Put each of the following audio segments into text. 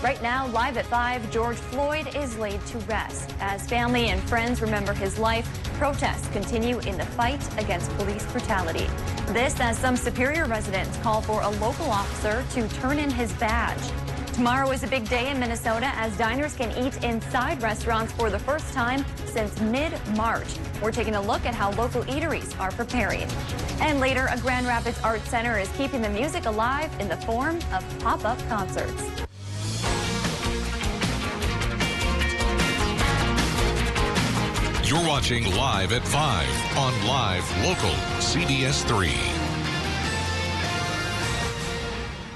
Right now, live at 5, George Floyd is laid to rest. As family and friends remember his life, protests continue in the fight against police brutality. This as some Superior residents call for a local officer to turn in his badge. Tomorrow is a big day in Minnesota as diners can eat inside restaurants for the first time since mid-March. We're taking a look at how local eateries are preparing. And later, a Grand Rapids Art Center is keeping the music alive in the form of pop-up concerts. You're watching Live at 5 on Live Local CBS3.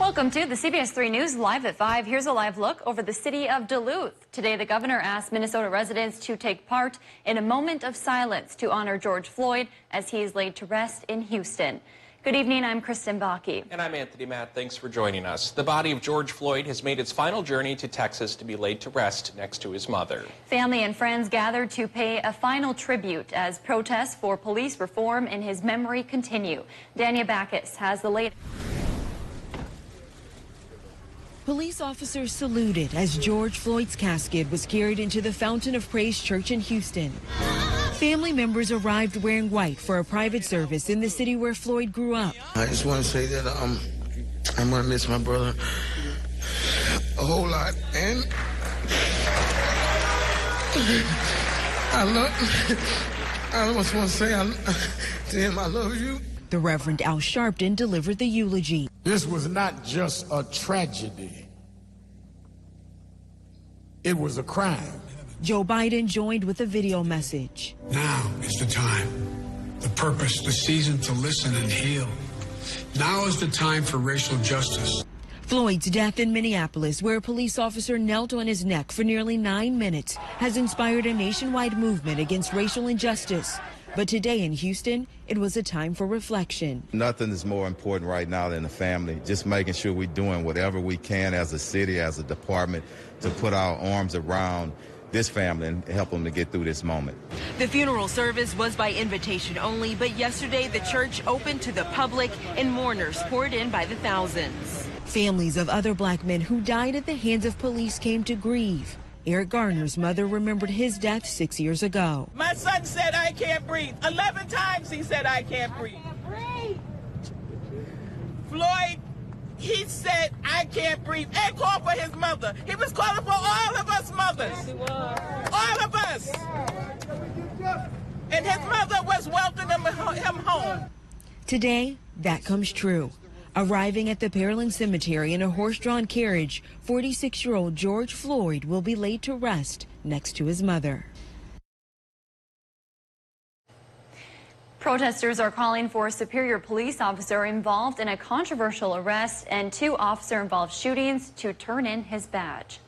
Welcome to the CBS3 News Live at 5. Here's a live look over the city of Duluth. Today, the governor asked Minnesota residents to take part in a moment of silence to honor George Floyd as he is laid to rest in Houston. Good evening, I'm Kristen Bakke. And I'm Anthony Matt. Thanks for joining us. The body of George Floyd has made its final journey to Texas to be laid to rest next to his mother. Family and friends gathered to pay a final tribute as protests for police reform in his memory continue. Dania Backus has the latest. Police officers saluted as George Floyd's casket was carried into the Fountain of Praise Church in Houston. Family members arrived wearing white for a private service in the city where Floyd grew up. I just want to say that I'm going to miss my brother a whole lot, and I just want to say to him, I love you. The Reverend Al Sharpton delivered the eulogy. This was not just a tragedy. It was a crime. Joe Biden joined with a video message. Now is the time, the purpose, the season to listen and heal. Now is the time for racial justice. Floyd's death in Minneapolis, where a police officer knelt on his neck for nearly 9 minutes, has inspired a nationwide movement against racial injustice. But today in Houston, it was a time for reflection. Nothing is more important right now than the family. Just making sure we're doing whatever we can as a city, as a department, to put our arms around this family and help them to get through this moment. The funeral service was by invitation only, but yesterday the church opened to the public and mourners poured in by the thousands. Families of other black men who died at the hands of police came to grieve. Eric Garner's mother remembered his death 6 years ago. My son said, I can't breathe. 11 times he said, I can't breathe. Floyd, he said, I can't breathe, and called for his mother. He was calling for all of us mothers. All of us. And his mother was welcoming him home. Today, that comes true. Arriving at the Pearland Cemetery in a horse-drawn carriage, 46-year-old George Floyd will be laid to rest next to his mother. Protesters are calling for a Superior police officer involved in a controversial arrest and 2 officer-involved shootings to turn in his badge.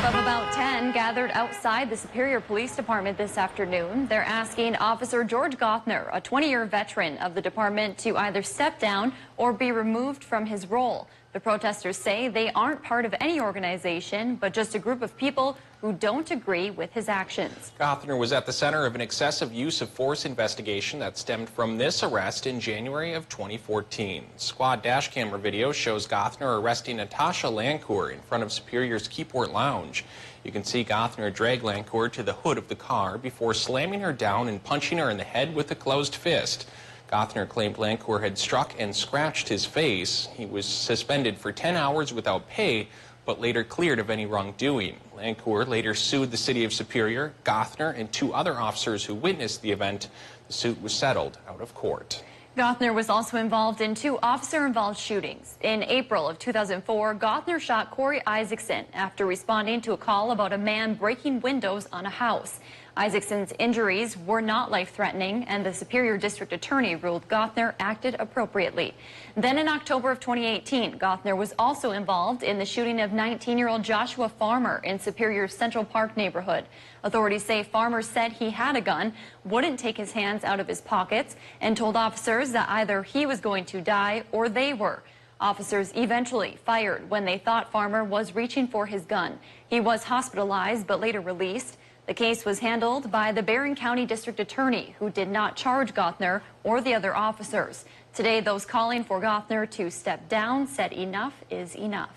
Of about 10 gathered outside the Superior Police Department this afternoon. They're asking Officer George Gothner, a 20-year veteran of the department, to either step down or be removed from his role. The protesters say they aren't part of any organization, but just a group of people who don't agree with his actions. Gothner was at the center of an excessive use of force investigation that stemmed from this arrest in January of 2014. Squad dash camera video shows Gothner arresting Natasha Lancour in front of Superior's Keyport Lounge. You can see Gothner drag Lancour to the hood of the car before slamming her down and punching her in the head with a closed fist. Gothner claimed Lancour had struck and scratched his face. He was suspended for 10 hours without pay, but later cleared of any wrongdoing. Lancour later sued the city of Superior, Gothner, and 2 other officers who witnessed the event. The suit was settled out of court. Gothner was also involved in 2 officer-involved shootings. In April of 2004, Gothner shot Corey Isaacson after responding to a call about a man breaking windows on a house. Isaacson's injuries were not life-threatening, and the Superior District Attorney ruled Gothner acted appropriately. Then in October of 2018, Gothner was also involved in the shooting of 19-year-old Joshua Farmer in Superior's Central Park neighborhood. Authorities say Farmer said he had a gun, wouldn't take his hands out of his pockets, and told officers that either he was going to die or they were. Officers eventually fired when they thought Farmer was reaching for his gun. He was hospitalized but later released. The case was handled by the Barron County District Attorney, who did not charge Gothner or the other officers. Today, those calling for Gothner to step down said enough is enough.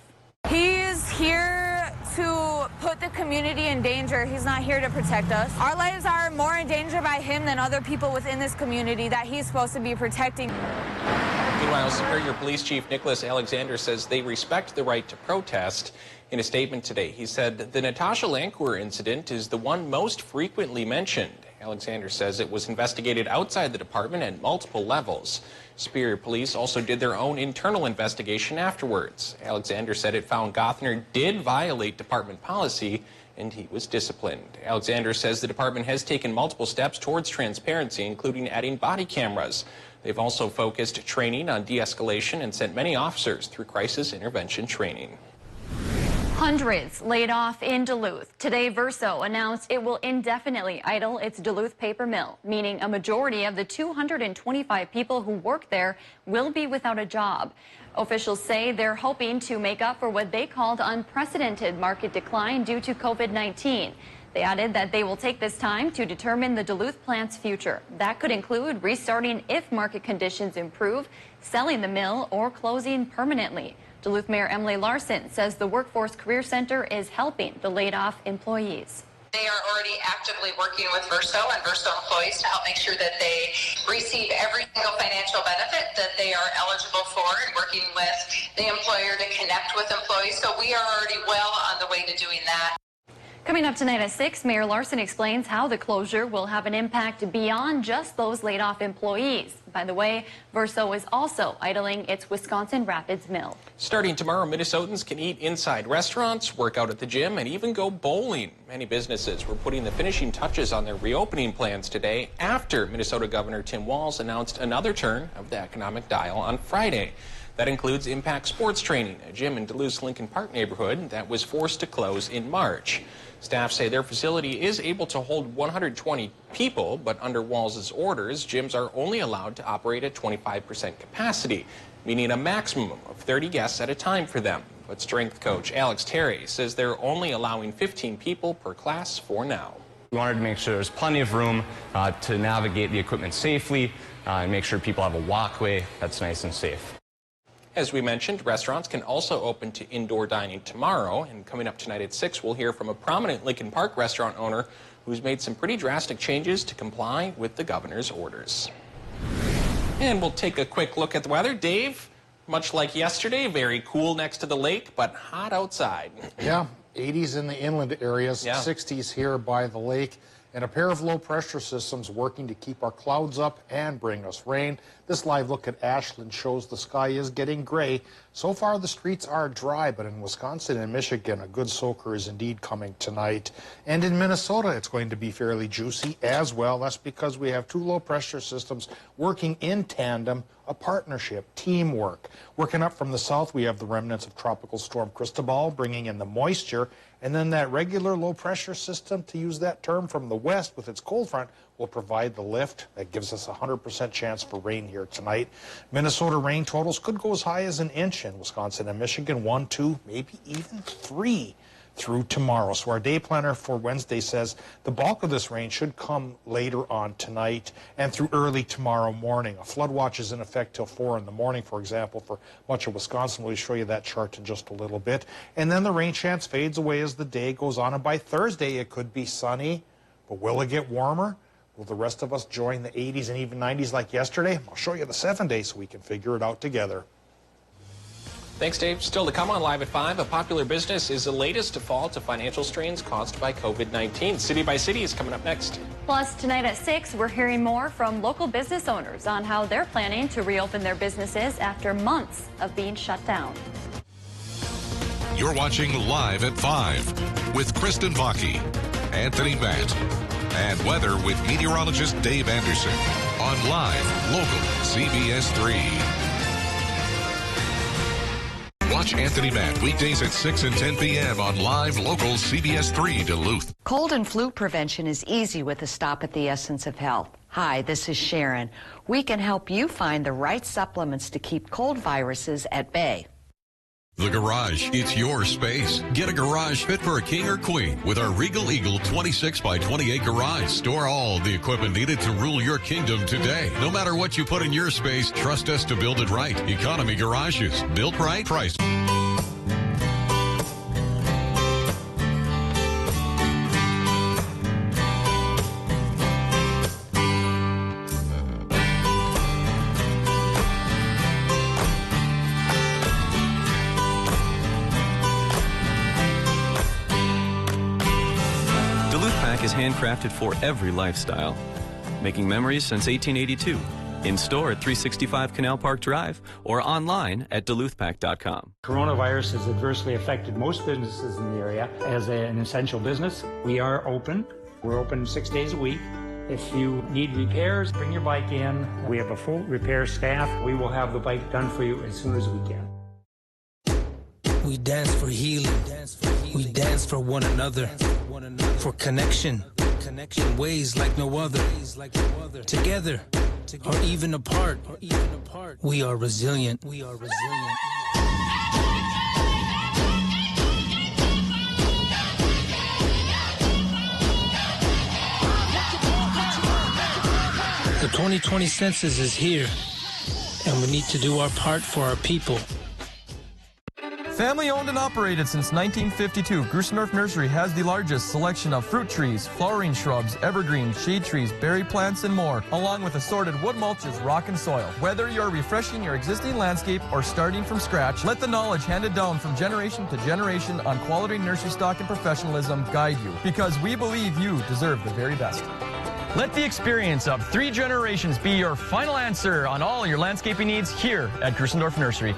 He's here to put the community in danger. He's not here to protect us. Our lives are more in danger by him than other people within this community that he's supposed to be protecting. Meanwhile, Superior Police Chief Nicholas Alexander says they respect the right to protest. In a statement today, he said the Natasha Lancour incident is the one most frequently mentioned. Alexander says it was investigated outside the department at multiple levels. Superior Police also did their own internal investigation afterwards. Alexander said it found Gothner did violate department policy and he was disciplined. Alexander says the department has taken multiple steps towards transparency, including adding body cameras. They've also focused training on de-escalation and sent many officers through crisis intervention training. Hundreds laid off in Duluth. Today, Verso announced it will indefinitely idle its Duluth paper mill, meaning a majority of the 225 people who work there will be without a job. Officials say they're hoping to make up for what they called unprecedented market decline due to COVID-19. They added that they will take this time to determine the Duluth plant's future. That could include restarting if market conditions improve, selling the mill, or closing permanently. Duluth Mayor Emily Larson says the Workforce Career Center is helping the laid-off employees. They are already actively working with Verso and Verso employees to help make sure that they receive every single financial benefit that they are eligible for, and working with the employer to connect with employees. So we are already well on the way to doing that. Coming up tonight at 6, Mayor Larson explains how the closure will have an impact beyond just those laid-off employees. By the way, Verso is also idling its Wisconsin Rapids mill. Starting tomorrow, Minnesotans can eat inside restaurants, work out at the gym, and even go bowling. Many businesses were putting the finishing touches on their reopening plans today after Minnesota Governor Tim Walz announced another turn of the economic dial on Friday. That includes Impact Sports Training, a gym in Duluth's Lincoln Park neighborhood that was forced to close in March. Staff say their facility is able to hold 120 people, but under Walz's orders, gyms are only allowed to operate at 25% capacity, meaning a maximum of 30 guests at a time for them. But strength coach Alex Terry says they're only allowing 15 people per class for now. We wanted to make sure there's plenty of room to navigate the equipment safely and make sure people have a walkway that's nice and safe. As we mentioned, restaurants can also open to indoor dining tomorrow. And coming up tonight at 6, we'll hear from a prominent Lincoln Park restaurant owner who's made some pretty drastic changes to comply with the governor's orders. And we'll take a quick look at the weather. Dave, much like yesterday, very cool next to the lake, but hot outside. Yeah, 80s in the inland areas, 60s here by the lake. And a pair of low-pressure systems working to keep our clouds up and bring us rain. This live look at Ashland shows the sky is getting gray. So far, the streets are dry, but in Wisconsin and Michigan, a good soaker is indeed coming tonight. And in Minnesota, it's going to be fairly juicy as well. That's because we have two low-pressure systems working in tandem, a partnership, teamwork. Working up from the south, we have the remnants of Tropical Storm Cristobal bringing in the moisture, and then that regular low-pressure system, to use that term, from the west with its cold front, will provide the lift. That gives us a 100% chance for rain here tonight. Minnesota rain totals could go as high as an inch in Wisconsin and Michigan, 1, 2, maybe even 3 through tomorrow. So our day planner for Wednesday says the bulk of this rain should come later on tonight and through early tomorrow morning. A flood watch is in effect till 4 in the morning, for example, for much of Wisconsin. We'll show you that chart in just a little bit. And then the rain chance fades away as the day goes on. And by Thursday, it could be sunny, but will it get warmer? Will the rest of us join the 80s and even 90s like yesterday? I'll show you the 7 days so we can figure it out together. Thanks, Dave. Still to come on Live at 5, a popular business is the latest to fall to financial strains caused by COVID-19. City by City is coming up next. Plus, tonight at 6, we're hearing more from local business owners on how they're planning to reopen their businesses after months of being shut down. You're watching Live at 5 with Kristen Vaki, Anthony Matt, and weather with meteorologist Dave Anderson on Live Local CBS3. Watch Anthony Matt weekdays at 6 and 10 p.m. on Live Local CBS3 Duluth. Cold and flu prevention is easy with a stop at the Essence of Health. Hi, this is Sharon. We can help you find the right supplements to keep cold viruses at bay. The Garage, it's your space. Get a garage fit for a king or queen with our Regal Eagle 26 by 28 garage. Store all the equipment needed to rule your kingdom today. No matter what you put in your space, trust us to build it right. Economy Garages. Built right, priced. Is handcrafted for every lifestyle, making memories since 1882. In store at 365 Canal Park Drive or online at duluthpack.com. Coronavirus has adversely affected most businesses in the area. As an essential business, we are open. We're open 6 days a week. If you need repairs, bring your bike in. We have a full repair staff. We will have the bike done for you as soon as we can. We dance for healing. We dance for one another. For connection. In ways like no other. Together. Or even apart. We are resilient. The 2020 census is here, and we need to do our part for our people. Family owned and operated since 1952, Grusendorf Nursery has the largest selection of fruit trees, flowering shrubs, evergreens, shade trees, berry plants, and more, along with assorted wood mulches, rock, and soil. Whether you're refreshing your existing landscape or starting from scratch, let the knowledge handed down from generation to generation on quality nursery stock and professionalism guide you, because we believe you deserve the very best. Let the experience of 3 generations be your final answer on all your landscaping needs here at Grusendorf Nursery.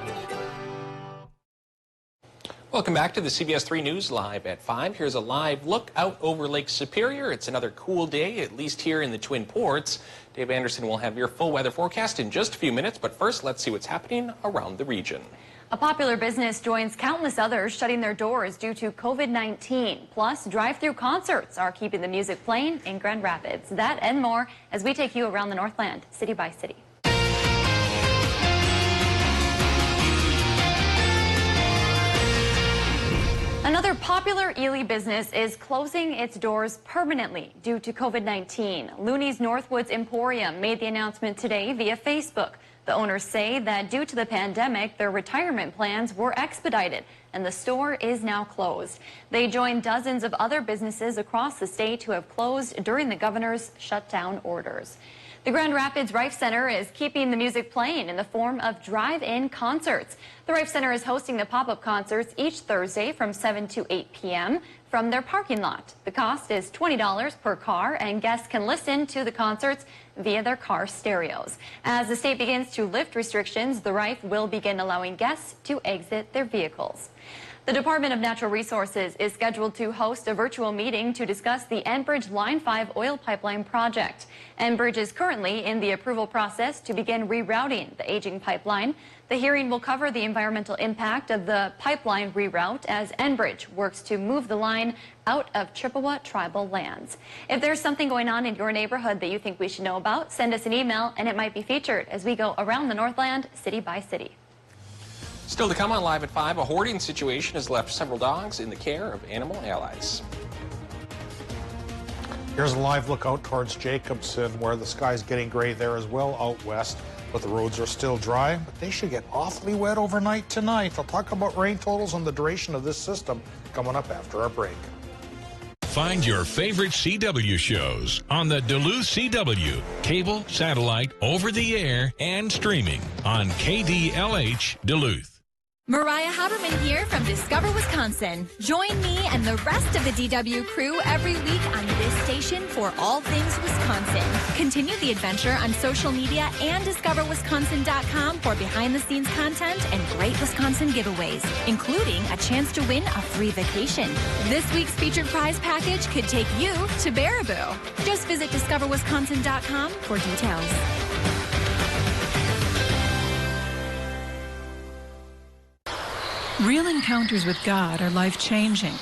Welcome back to the CBS3 News Live at 5. Here's a live look out over Lake Superior. It's another cool day, at least here in the Twin Ports. Dave Anderson will have your full weather forecast in just a few minutes, but first, let's see what's happening around the region. A popular business joins countless others shutting their doors due to COVID-19. Plus, drive-through concerts are keeping the music playing in Grand Rapids. That and more as we take you around the Northland, city by city. Another popular Ely business is closing its doors permanently due to COVID-19. Looney's Northwoods Emporium made the announcement today via Facebook. The owners say that due to the pandemic, their retirement plans were expedited and the store is now closed. They join dozens of other businesses across the state who have closed during the governor's shutdown orders. The Grand Rapids Rife Center is keeping the music playing in the form of drive-in concerts. The Rife Center is hosting the pop-up concerts each Thursday from 7 to 8 p.m. from their parking lot. The cost is $20 per car, and guests can listen to the concerts via their car stereos. As the state begins to lift restrictions, the Rife will begin allowing guests to exit their vehicles. The Department of Natural Resources is scheduled to host a virtual meeting to discuss the Enbridge Line 5 oil pipeline project. Enbridge is currently in the approval process to begin rerouting the aging pipeline. The hearing will cover the environmental impact of the pipeline reroute as Enbridge works to move the line out of Chippewa tribal lands. If there's something going on in your neighborhood that you think we should know about, send us an email and it might be featured as we go around the Northland, city by city. Still to come on Live at 5, a hoarding situation has left several dogs in the care of Animal Allies. Here's a live look out towards Jacobson, where the sky's getting gray there as well out west, but the roads are still dry. But they should get awfully wet overnight tonight. I'll talk about rain totals and the duration of this system coming up after our break. Find your favorite CW shows on the Duluth CW, cable, satellite, over-the-air, and streaming on KDLH Duluth. Mariah Haberman here from Discover Wisconsin. Join me and the rest of the DW crew every week on this station for all things Wisconsin. Continue the adventure on social media and discoverwisconsin.com for behind-the-scenes content and great Wisconsin giveaways, including a chance to win a free vacation. This week's featured prize package could take you to Baraboo. Just visit discoverwisconsin.com for details. Real encounters with God are life-changing.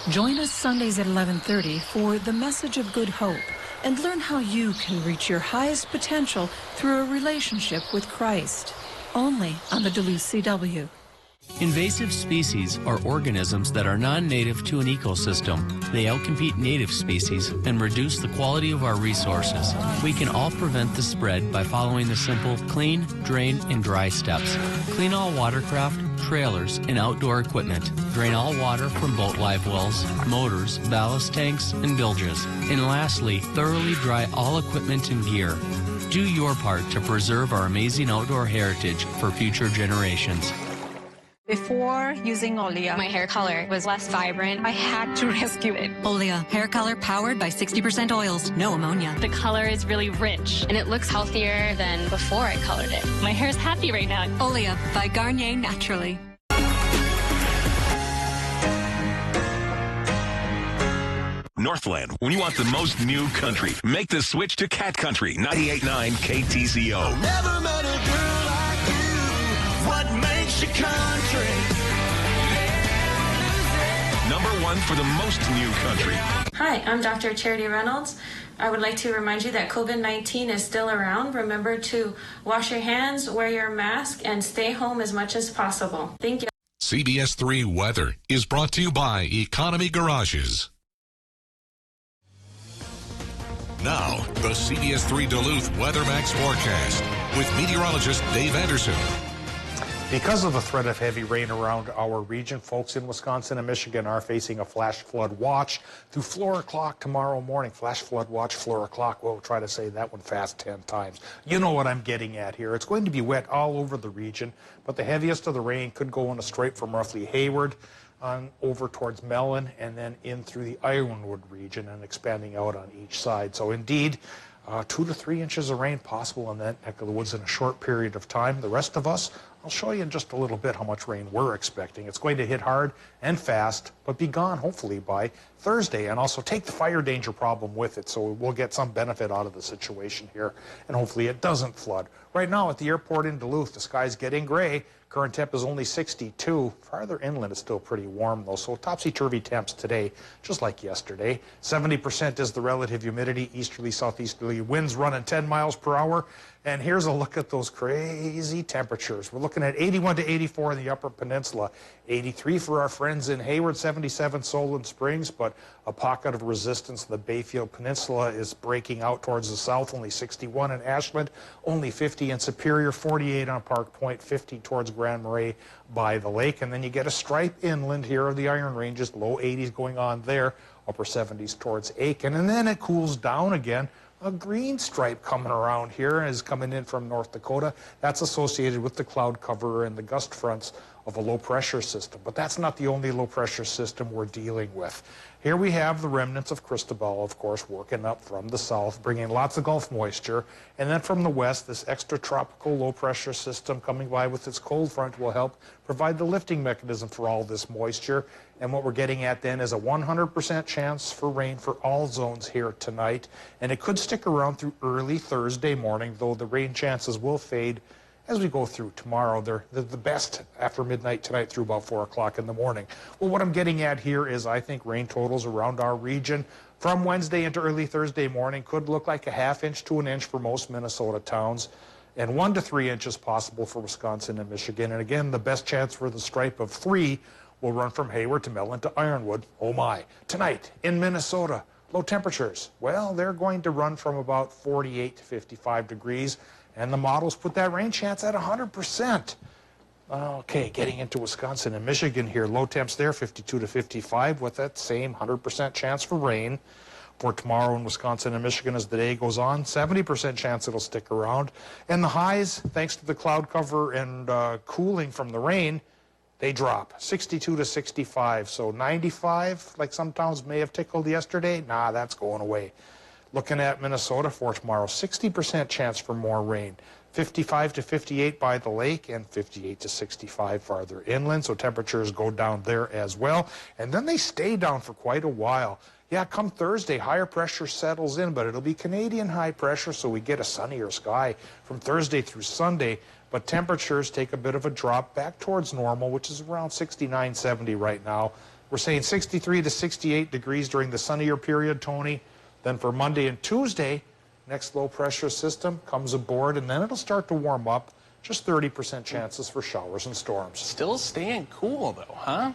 Join us Sundays at 11:30 for The Message of Good Hope and learn how you can reach your highest potential through a relationship with Christ. Only on the Duluth CW. Invasive species are organisms that are non-native to an ecosystem. They outcompete native species and reduce the quality of our resources. We can all prevent the spread by following the simple clean, drain, and dry steps. Clean all watercraft, trailers, and outdoor equipment. Drain all water from boat live wells, motors, ballast tanks, and bilges. And lastly, thoroughly dry all equipment and gear. Do your part to preserve our amazing outdoor heritage for future generations. Before using Olea, my hair color was less vibrant. I had to rescue it. Olea, hair color powered by 60% oils, no ammonia. The color is really rich, and it looks healthier than before I colored it. My hair is happy right now. Olea by Garnier Naturally. Northland, when you want the most new country, make the switch to Cat Country 98.9 KTZO. Never met a girl like you. What makes you country? #1 for the most new country. Hi, I'm Dr. Charity Reynolds. I would like to remind you that COVID-19 is still around. Remember to wash your hands, wear your mask, and stay home as much as possible. Thank you. CBS3 Weather is brought to you by Economy Garages. Now, the CBS3 Duluth WeatherMax forecast with meteorologist Dave Anderson. Because of the threat of heavy rain around our region, folks in Wisconsin and Michigan are facing a flash flood watch through 4 o'clock tomorrow morning. Flash flood watch, 4 o'clock. We'll try to say that one fast 10 times. You know what I'm getting at here. It's going to be wet all over the region, but the heaviest of the rain could go in a stripe from roughly Hayward on over towards Mellon and then in through the Ironwood region and expanding out on each side. So indeed, 2 to 3 inches of rain possible in that neck of the woods in a short period of time. The rest of us, I'll show you in just a little bit how much rain we're expecting. It's going to hit hard and fast, but be gone hopefully by Thursday, and also take the fire danger problem with it, so we'll get some benefit out of the situation here, and hopefully it doesn't flood. Right now at the airport in Duluth, the sky's getting gray. Current temp is only 62. Farther inland, it's still pretty warm, though, so topsy-turvy temps today, just like yesterday. 70% is the relative humidity. Easterly, southeasterly winds running 10 miles per hour. And here's a look at those crazy temperatures. We're looking at 81 to 84 in the Upper Peninsula, 83 for our friends in Hayward, 77 Solon Springs, but a pocket of resistance in the Bayfield Peninsula is breaking out towards the south, only 61 in Ashland, only 50 in Superior, 48 on Park Point, 50 towards Grand Marais by the lake. And then you get a stripe inland here of the Iron Ranges, low 80s going on there, upper 70s towards Aiken. And then it cools down again. A green stripe coming around here is coming in from North Dakota. That's associated with the cloud cover and the gust fronts of a low pressure system. But that's not the only low pressure system we're dealing with. Here we have the remnants of Cristobal, of course, working up from the south, bringing lots of Gulf moisture. And then from the west, this extratropical low pressure system coming by with its cold front will help provide the lifting mechanism for all this moisture. And what we're getting at then is a 100% chance for rain for all zones here tonight. And it could stick around through early Thursday morning, though the rain chances will fade as we go through tomorrow. They're the best after midnight tonight through about 4 o'clock in the morning. Well, what I'm getting at here is I think rain totals around our region from Wednesday into early Thursday morning could look like a ½ inch to an inch for most Minnesota towns, and 1 to 3 inches possible for Wisconsin and Michigan. And again, the best chance for the stripe of 3 will run from Hayward to Mellon to Ironwood. Oh my. Tonight in Minnesota, low temperatures. Well, they're going to run from about 48 to 55 degrees. And the models put that rain chance at 100%. Okay, getting into Wisconsin and Michigan here. Low temps there, 52 to 55, with that same 100% chance for rain. For tomorrow in Wisconsin and Michigan as the day goes on, 70% chance it'll stick around. And the highs, thanks to the cloud cover and cooling from the rain, they drop, 62 to 65. So 95, like some towns may have tickled yesterday, nah, that's going away. Looking at Minnesota for tomorrow, 60% chance for more rain. 55 to 58 by the lake and 58 to 65 farther inland. So temperatures go down there as well. And then they stay down for quite a while. Yeah, come Thursday, higher pressure settles in, but it'll be Canadian high pressure, so we get a sunnier sky from Thursday through Sunday. But temperatures take a bit of a drop back towards normal, which is around 69, 70 right now. We're saying 63 to 68 degrees during the sunnier period, Tony. Then for Monday and Tuesday, next low pressure system comes aboard, and then it'll start to warm up. Just 30% chances for showers and storms. Still staying cool, though, huh?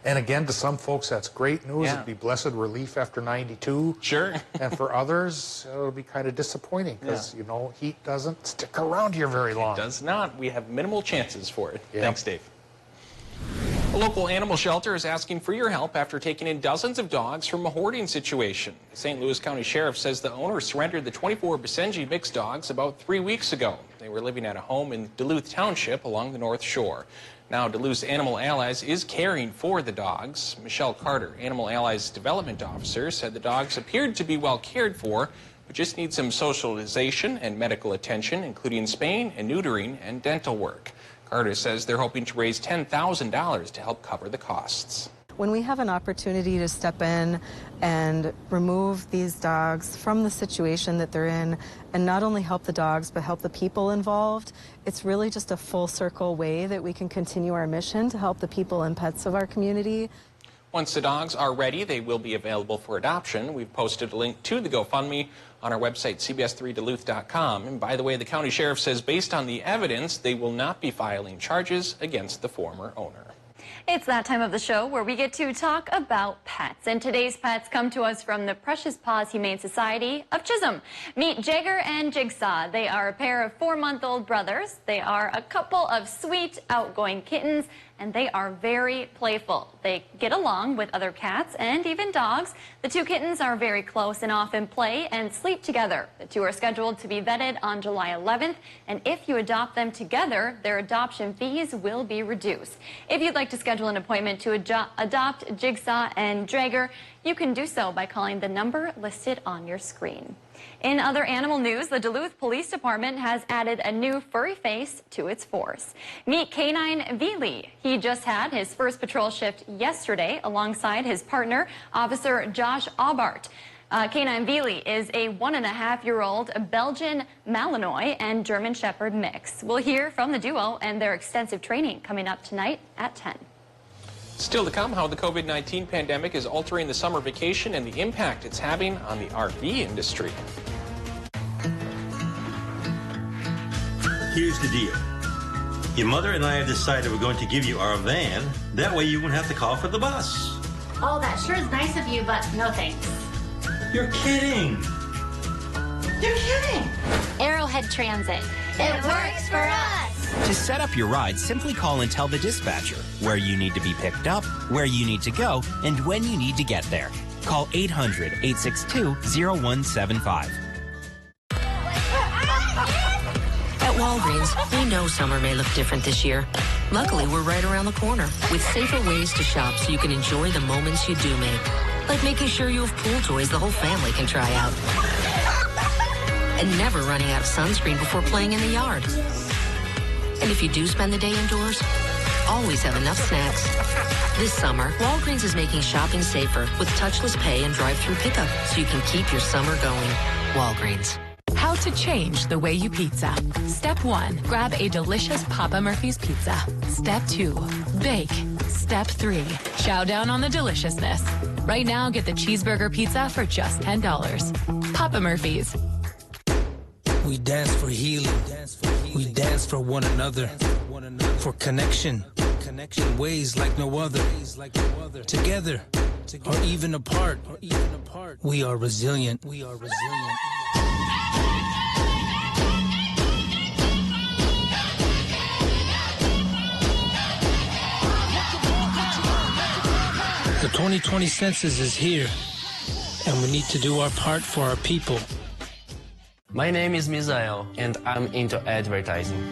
And again, to some folks, that's great news. Yeah. It'd be blessed relief after 92. Sure. And for others, it'll be kind of disappointing because, you know, heat doesn't stick around here very long. It does not. We have minimal chances for it. Yep. Thanks, Dave. A local animal shelter is asking for your help after taking in dozens of dogs from a hoarding situation. The St. Louis County Sheriff says the owner surrendered the 24 Basenji mixed dogs about 3 weeks ago. They were living at a home in Duluth Township along the North Shore. Now, Duluth's Animal Allies is caring for the dogs. Michelle Carter, Animal Allies Development Officer, said the dogs appeared to be well cared for, but just need some socialization and medical attention, including spaying and neutering and dental work. Carter says they're hoping to raise $10,000 to help cover the costs. When we have an opportunity to step in and remove these dogs from the situation that they're in and not only help the dogs but help the people involved, it's really just a full circle way that we can continue our mission to help the people and pets of our community. Once the dogs are ready, they will be available for adoption. We've posted a link to the GoFundMe on our website, CBS3Duluth.com. And by the way, the county sheriff says based on the evidence, they will not be filing charges against the former owner. It's that time of the show where we get to talk about pets. And today's pets come to us from the Precious Paws Humane Society of Chisholm. Meet Jaeger and Jigsaw. They are a pair of 4-month-old brothers. They are a couple of sweet, outgoing kittens, and they are very playful. They get along with other cats and even dogs. The two kittens are very close and often play and sleep together. The two are scheduled to be vetted on July 11th, and if you adopt them together, their adoption fees will be reduced. If you'd like to schedule an appointment to adopt Jigsaw and Jaeger, you can do so by calling the number listed on your screen. In other animal news, the Duluth Police Department has added a new furry face to its force. Meet Canine Veely. He just had his first patrol shift yesterday alongside his partner, Officer Josh Aubart. Canine Veely is a 1.5-year-old Belgian Malinois and German Shepherd mix. We'll hear from the duo and their extensive training coming up tonight at 10. Still to come, how the COVID-19 pandemic is altering the summer vacation and the impact it's having on the RV industry. Here's the deal. Your mother and I have decided we're going to give you our van. That way you won't have to call for the bus. Oh, that sure is nice of you, but no thanks. You're kidding. You're kidding. Arrowhead Transit. It works for us. To set up your ride, simply call and tell the dispatcher where you need to be picked up, where you need to go, and when you need to get there. Call 800-862-0175. At Walgreens, we know summer may look different this year. Luckily, we're right around the corner with safer ways to shop so you can enjoy the moments you do make. Like making sure you have pool toys the whole family can try out. And never running out of sunscreen before playing in the yard. And if you do spend the day indoors, always have enough snacks. This summer, Walgreens is making shopping safer with touchless pay and drive-through pickup so you can keep your summer going. Walgreens. How to change the way you pizza. Step 1, grab a delicious Papa Murphy's pizza. Step 2, bake. Step 3, chow down on the deliciousness. Right now, get the cheeseburger pizza for just $10. Papa Murphy's. We dance for healing. We dance for one another. For connection. In ways like no other. Together. Or even apart. We are resilient. The 2020 census is here, and we need to do our part for our people. My name is Misael, and I'm into advertising.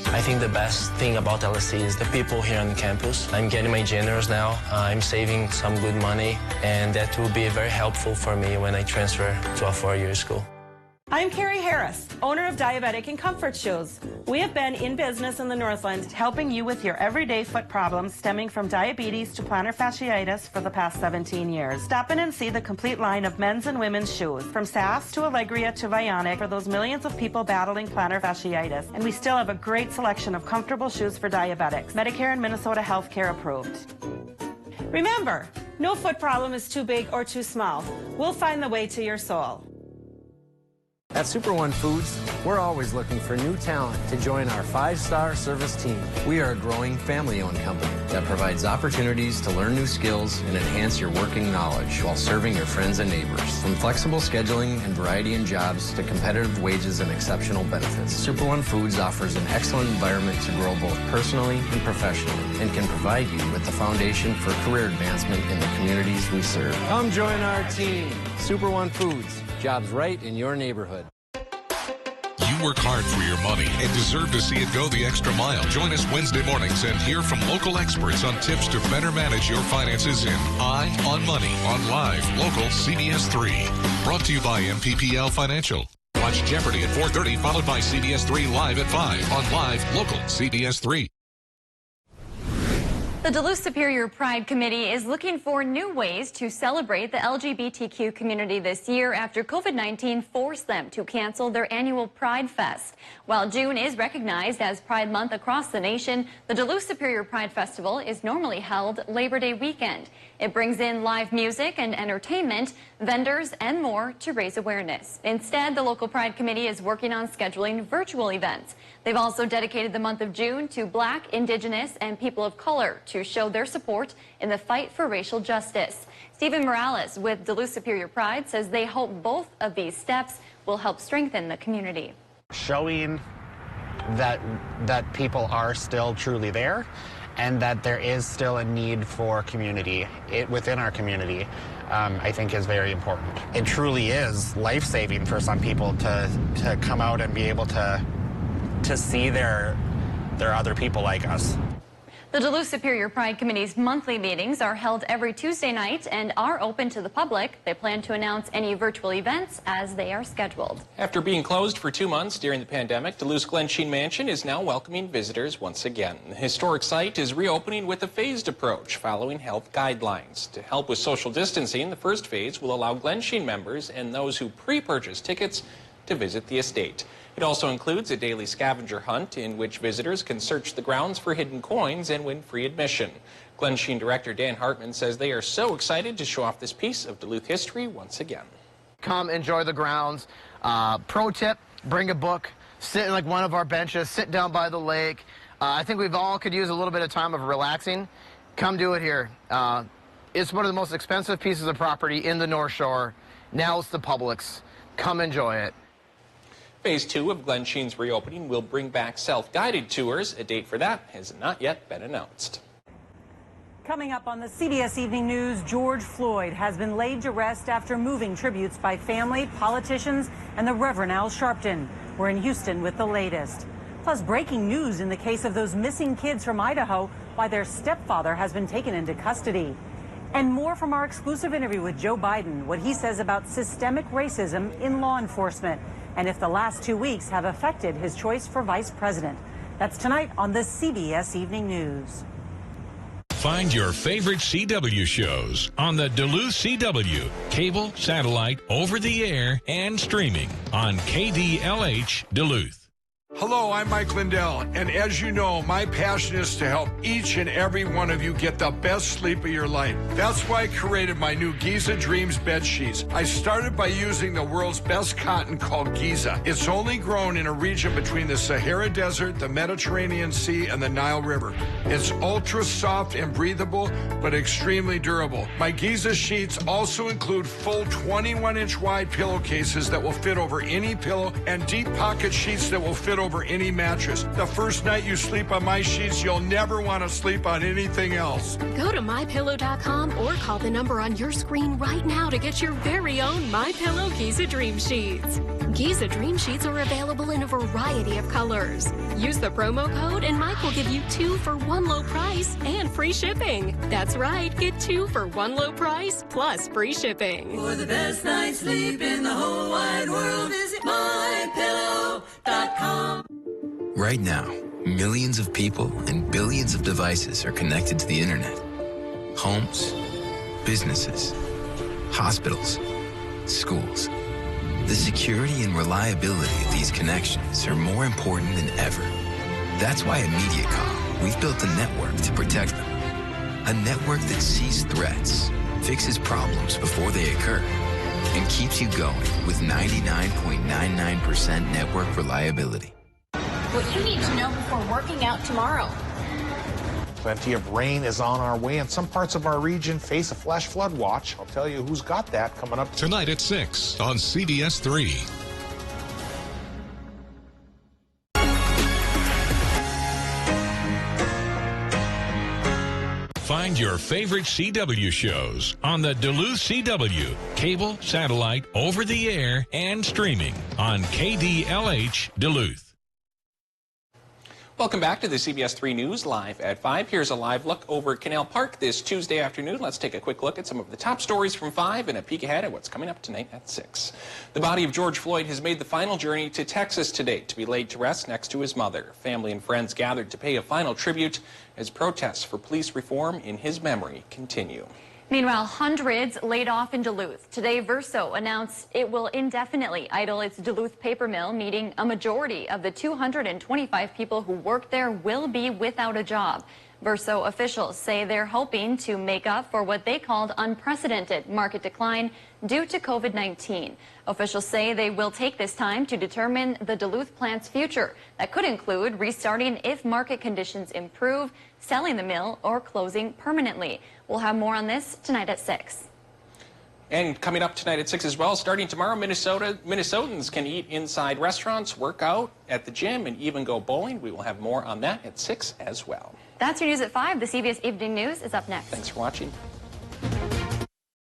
I think the best thing about LSE is the people here on campus. I'm getting my generals now. I'm saving some good money, and that will be very helpful for me when I transfer to a 4-year school. I'm Carrie Harris, owner of Diabetic and Comfort Shoes. We have been in business in the Northland, helping you with your everyday foot problems stemming from diabetes to plantar fasciitis for the past 17 years. Stop in and see the complete line of men's and women's shoes, from SAS to Allegria to Vionic, for those millions of people battling plantar fasciitis. And we still have a great selection of comfortable shoes for diabetics, Medicare and Minnesota healthcare approved. Remember, no foot problem is too big or too small. We'll find the way to your soul. At Super One Foods, we're always looking for new talent to join our 5-star service team. We are a growing family-owned company that provides opportunities to learn new skills and enhance your working knowledge while serving your friends and neighbors. From flexible scheduling and variety in jobs to competitive wages and exceptional benefits, Super One Foods offers an excellent environment to grow both personally and professionally and can provide you with the foundation for career advancement in the communities we serve. Come join our team. Super One Foods. Jobs right in your neighborhood. You work hard for your money and deserve to see it go the extra mile. Join us Wednesday mornings and hear from local experts on tips to better manage your finances in Eye on Money on Live Local CBS3. Brought to you by MPPL Financial. Watch Jeopardy at 4:30, followed by CBS3 Live at 5 on Live Local CBS3. The Duluth Superior Pride Committee is looking for new ways to celebrate the LGBTQ community this year after COVID-19 forced them to cancel their annual Pride Fest. While June is recognized as Pride Month across the nation, the Duluth Superior Pride Festival is normally held Labor Day weekend. It brings in live music and entertainment, vendors, and more to raise awareness. Instead, the local Pride Committee is working on scheduling virtual events. They've also dedicated the month of June to Black, Indigenous, and people of color to show their support in the fight for racial justice. Stephen Morales with Duluth Superior Pride says they hope both of these steps will help strengthen the community. Showing that people are still truly there and that there is still a need for community within our community, I think is very important. It truly is life-saving for some people to come out and be able to see their other people like us. The Duluth Superior Pride Committee's monthly meetings are held every Tuesday night and are open to the public. They plan to announce any virtual events as they are scheduled. After being closed for 2 months during the pandemic, Duluth's Glensheen Mansion is now welcoming visitors once again. The historic site is reopening with a phased approach following health guidelines. To help with social distancing, the first phase will allow Glensheen members and those who pre-purchase tickets to visit the estate. It also includes a daily scavenger hunt in which visitors can search the grounds for hidden coins and win free admission. Glensheen Director Dan Hartman says they are so excited to show off this piece of Duluth history once again. Come enjoy the grounds. Pro tip, bring a book, sit in like one of our benches, sit down by the lake. I think we've all could use a little bit of time of relaxing. Come do it here. It's one of the most expensive pieces of property in the North Shore. Now it's the public's. Come enjoy it. Phase 2 of Glensheen's reopening will bring back self-guided tours. A date for that has not yet been announced. Coming up on the CBS Evening News, George Floyd has been laid to rest after moving tributes by family, politicians, and the Reverend Al Sharpton. We're in Houston with the latest. Plus, breaking news in the case of those missing kids from Idaho, why their stepfather has been taken into custody. And more from our exclusive interview with Joe Biden, what he says about systemic racism in law enforcement, and if the last 2 weeks have affected his choice for vice president. That's tonight on the CBS Evening News. Find your favorite CW shows on the Duluth CW, cable, satellite, over the air, and streaming on KDLH Duluth. Hello, I'm Mike Lindell, and as you know, my passion is to help each and every one of you get the best sleep of your life. That's why I created my new Giza Dreams bed sheets. I started by using the world's best cotton called Giza. It's only grown in a region between the Sahara Desert, the Mediterranean Sea, and the Nile River. It's ultra soft and breathable, but extremely durable. My Giza sheets also include full 21-inch wide pillowcases that will fit over any pillow and deep pocket sheets that will fit over any mattress. The first night you sleep on my sheets, you'll never want to sleep on anything else. Go to MyPillow.com or call the number on your screen right now to get your very own MyPillow Giza Dream Sheets. Giza Dream Sheets are available in a variety of colors. Use the promo code and Mike will give you 2 for 1 low price and free shipping. That's right, get 2 for 1 low price plus free shipping. For the best night's sleep in the whole wide world, visit MyPillow.com. Right now, millions of people and billions of devices are connected to the internet. Homes, businesses, hospitals, schools. The security and reliability of these connections are more important than ever. That's why at Mediacom, we've built a network to protect them. A network that sees threats, fixes problems before they occur, and keeps you going with 99.99% network reliability. What you need to know before working out tomorrow. Plenty of rain is on our way, and some parts of our region face a flash flood watch. I'll tell you who's got that coming up tonight at 6 on CBS3. Find your favorite CW shows on the Duluth CW, cable, satellite, over the air, and streaming on KDLH Duluth. Welcome back to the CBS3 News Live at 5. Here's a live look over Canal Park this Tuesday afternoon. Let's take a quick look at some of the top stories from 5 and a peek ahead at what's coming up tonight at 6. The body of George Floyd has made the final journey to Texas today to be laid to rest next to his mother. Family and friends gathered to pay a final tribute as protests for police reform in his memory continue. Meanwhile, hundreds laid off in Duluth. Today, Verso announced it will indefinitely idle its Duluth paper mill, meaning a majority of the 225 people who work there will be without a job. Verso officials say they're hoping to make up for what they called unprecedented market decline due to COVID-19. Officials say they will take this time to determine the Duluth plant's future. That could include restarting if market conditions improve, selling the mill, or closing permanently. We'll have more on this tonight at 6. And coming up tonight at 6 as well, starting tomorrow, Minnesotans can eat inside restaurants, work out at the gym, and even go bowling. We will have more on that at 6 as well. That's your news at 5. The CBS Evening News is up next. Thanks for watching.